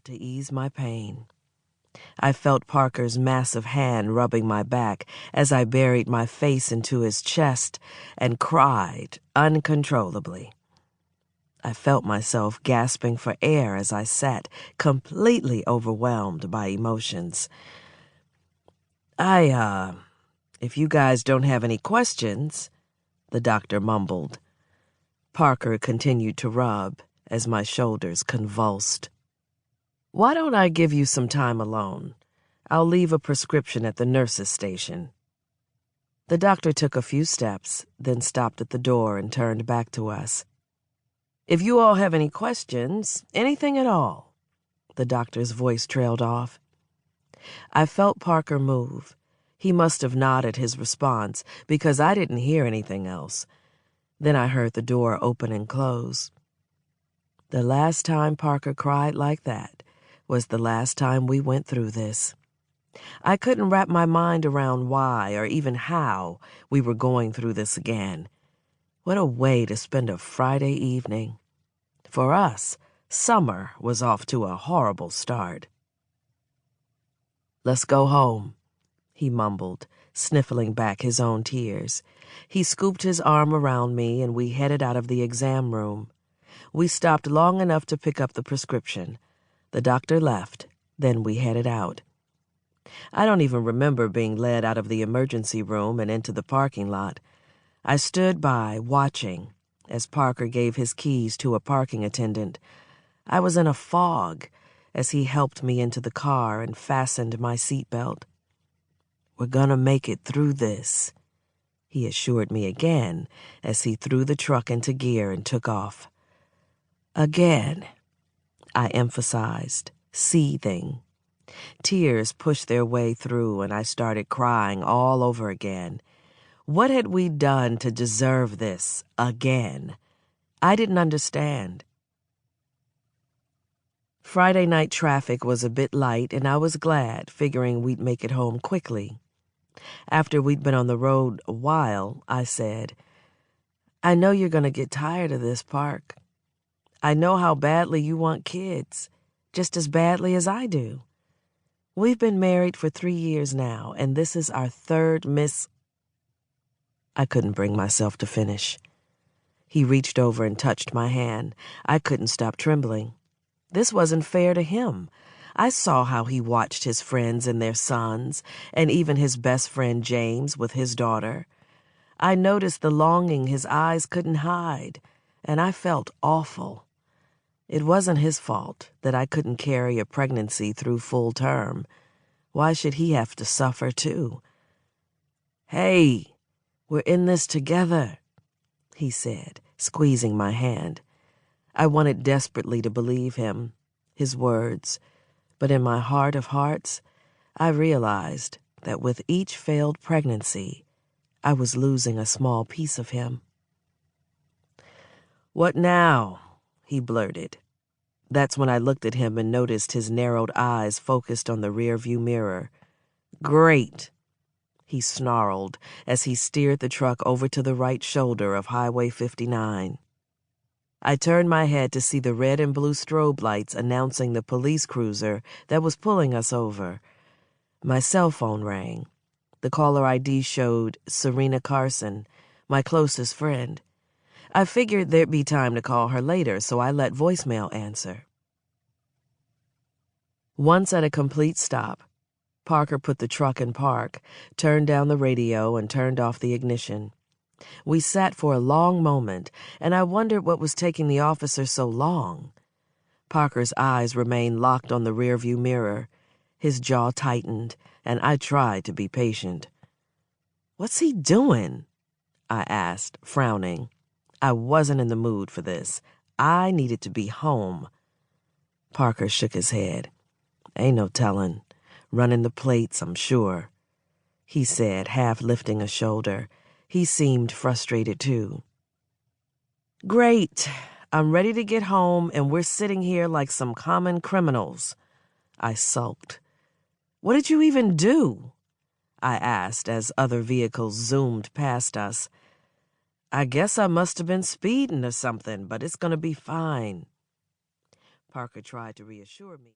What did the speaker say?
to ease my pain. I felt Parker's massive hand rubbing my back as I buried my face into his chest and cried uncontrollably. I felt myself gasping for air as I sat, completely overwhelmed by emotions. If you guys don't have any questions, the doctor mumbled. Parker continued to rub as my shoulders convulsed. Why don't I give you some time alone? I'll leave a prescription at the nurse's station. The doctor took a few steps, then stopped at the door and turned back to us. If you all have any questions, anything at all, the doctor's voice trailed off. I felt Parker move. He must have nodded his response because I didn't hear anything else. Then I heard the door open and close. The last time Parker cried like that was the last time we went through this. I couldn't wrap my mind around why or even how we were going through this again. What a way to spend a Friday evening. For us, summer was off to a horrible start. Let's go home, he mumbled, sniffling back his own tears. He scooped his arm around me and we headed out of the exam room. We stopped long enough to pick up the prescription. The doctor left, then we headed out. I don't even remember being led out of the emergency room and into the parking lot. I stood by, watching, as Parker gave his keys to a parking attendant. I was in a fog as he helped me into the car and fastened my seatbelt. We're gonna make it through this, he assured me again as he threw the truck into gear and took off. Again, I emphasized, seething. Tears pushed their way through and I started crying all over again. What had we done to deserve this again? I didn't understand. Friday night traffic was a bit light and I was glad, figuring we'd make it home quickly. After we'd been on the road a while, I said, I know you're going to get tired of this, Park. I know how badly you want kids, just as badly as I do. We've been married for 3 years now, and this is our third I couldn't bring myself to finish. He reached over and touched my hand. I couldn't stop trembling. This wasn't fair to him. I saw how he watched his friends and their sons, and even his best friend James with his daughter. I noticed the longing his eyes couldn't hide, and I felt awful. It wasn't his fault that I couldn't carry a pregnancy through full term. Why should he have to suffer too? Hey, we're in this together, he said, squeezing my hand. I wanted desperately to believe him, his words, but in my heart of hearts, I realized that with each failed pregnancy, I was losing a small piece of him. What now? He blurted. That's when I looked at him and noticed his narrowed eyes focused on the rearview mirror. Great, he snarled as he steered the truck over to the right shoulder of Highway 59. I turned my head to see the red and blue strobe lights announcing the police cruiser that was pulling us over. My cell phone rang. The caller ID showed Serena Carson, my closest friend. I figured there'd be time to call her later, so I let voicemail answer. Once at a complete stop, Parker put the truck in park, turned down the radio, and turned off the ignition. We sat for a long moment, and I wondered what was taking the officer so long. Parker's eyes remained locked on the rearview mirror. His jaw tightened, and I tried to be patient. What's he doing? I asked, frowning. I wasn't in the mood for this. I needed to be home. Parker shook his head. Ain't no telling. Running the plates, I'm sure, he said, half lifting a shoulder. He seemed frustrated, too. Great. I'm ready to get home, and we're sitting here like some common criminals. I sulked. What did you even do? I asked as other vehicles zoomed past us. I guess I must have been speeding or something, but it's going to be fine. Parker tried to reassure me.